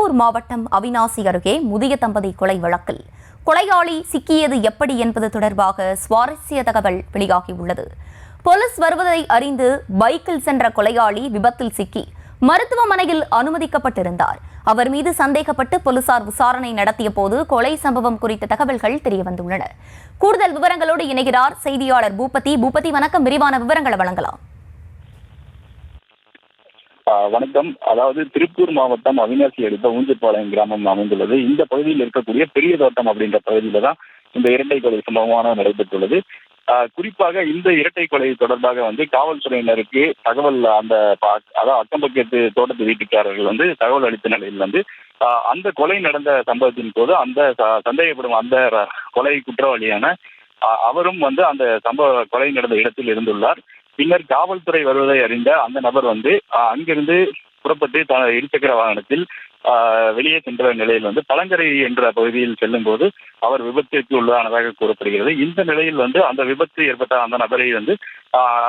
திருப்பூர் மாவட்டம் அவிநாசி அருகே முதிய தம்பதி கொலை வழக்கில் கொலையாளி சிக்கியது எப்படி என்பது தொடர்பாக சுவாரஸ்ய தகவல் வெளியாகியுள்ளது. போலீஸ் வருவதை அறிந்து பைக்கில் சென்ற கொலையாளி விபத்தில் சிக்கி மருத்துவமனையில் அனுமதிக்கப்பட்டிருந்தார். அவர் மீது சந்தேகப்பட்டு போலீசார் விசாரணை நடத்திய போது கொலை சம்பவம் குறித்த தகவல்கள் தெரியவந்துள்ளன. கூடுதல் விவரங்களோடு இணைகிறார் செய்தியாளர் பூபதி. பூபதி, வணக்கம். விரிவான விவரங்களை வழங்கலாம். வணக்கம். அதாவது திருப்பூர் மாவட்டம் அவிநாசி அடுத்த ஊஞ்சப்பாளையம் கிராமம் அமைந்துள்ளது. இந்த பகுதியில் இருக்கக்கூடிய பெரிய தோட்டம் அப்படின்ற பகுதியில தான் இந்த இரட்டை கொலை சம்பவமானது நடைபெற்றுள்ளது. குறிப்பாக இந்த இரட்டை கொலை தொடர்பாக காவல்துறையினருக்கு தகவல் அதாவது அக்கம் பக்கத்து தோட்டத்து வீட்டுக்காரர்கள் தகவல் அளித்த நிலையில் அந்த கொலை நடந்த சம்பவத்தின் போது அந்த சந்தேகப்படும் அந்த கொலை குற்றவாளியான அவரும் அந்த சம்பவ கொலை நடந்த இடத்தில் இருந்துள்ளார். பின்னர் காவல்துறை வருவதை அறிந்த அந்த நபர் அங்கிருந்து புறப்பட்டு இருசக்கர வாகனத்தில் வெளியே சென்ற நிலையில் பழங்கரை என்ற பகுதியில் செல்லும் போது அவர் விபத்திற்கு உள்ளானதாக கூறப்படுகிறது. இந்த நிலையில் அந்த விபத்து ஏற்பட்ட அந்த நபரை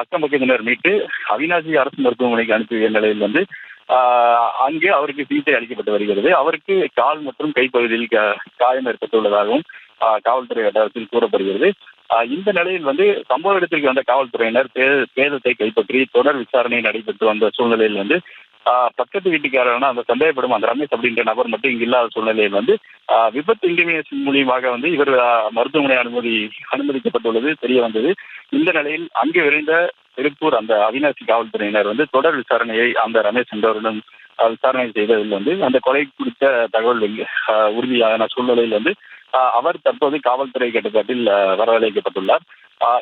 அக்கம் பக்கத்தினர் மீட்டு அவிநாசி அரசு மருத்துவமனைக்கு அனுப்பிய நிலையில் அங்கே அவருக்கு சிகிச்சை அளிக்கப்பட்டு வருகிறது. அவருக்கு கால் மற்றும் கைப்பகுதியில் காயம் ஏற்பட்டுள்ளதாகவும் காவல்துறை வட்டாரத்தில் கூறப்படுகிறது. இந்த நிலையில் சம்பவ இடத்திற்கு வந்த காவல்துறையினர் சேதத்தை கைப்பற்றி தொடர் விசாரணை நடைபெற்று வந்த சூழ்நிலையில் பக்கத்து வீட்டுக்காரரான அந்த சந்தேகப்படும் அந்த ரமேஷ் அப்படின்ற நபர் மட்டும் இங்கு இல்லாத சூழ்நிலையில் விபத்து இன்டிமேஷன் மூலியமாக இவர் மருத்துவமனை அனுமதிக்கப்பட்டுள்ளது தெரிய வந்தது. இந்த நிலையில் அங்கு விரைந்த திருப்பூர் அந்த அவிநாசி காவல்துறையினர் தொடர் விசாரணையை அந்த ரமேஷ் என்பவரிடம் விசாரணை செய்ததில் அந்த கொலை குறித்த தகவல் உறுதியான சூழ்நிலையில் அவர் தற்போது காவல்துறை கட்டுப்பாட்டில் வரவழைக்கப்பட்டுள்ளார்.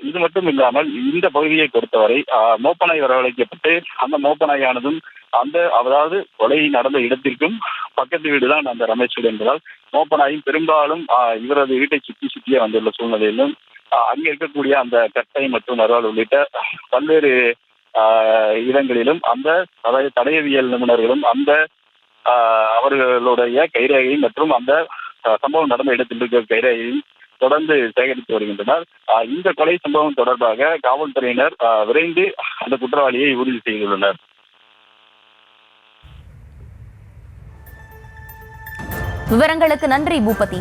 இது மட்டும் இல்லாமல் இந்த பகுதியை பொறுத்தவரை மோப்பநாய் வரவழைக்கப்பட்டு அந்த மோப்பநாயானதும் அதாவது கொலை நடந்த இடத்திற்கும் பக்கத்து வீடுதான் அந்த ரமேஷ் வீடு என்பதால் மோப்பநாயும் பெரும்பாலும் இவரது வீட்டை சுற்றியே வந்துள்ள சூழ்நிலையிலும் அங்கே இருக்கக்கூடிய அந்த கட்டை மற்றும் அறுவாள் உள்ளிட்ட பல்வேறு இடங்களிலும் அதாவது தடயவியல் நிபுணர்களும் அவர்களுடைய கைரேகை மற்றும் அந்த சம்பவம் நடந்த இடத்தில் இருக்கிற கைரேகையும் தொடர்ந்து சேகரித்து வருகின்றனர். இந்த கொலை சம்பவம் தொடர்பாக காவல்துறையினர் விரைந்து அந்த குற்றவாளியை உறுதி செய்துள்ளனர். விவரங்களுக்கு நன்றி பூபதி.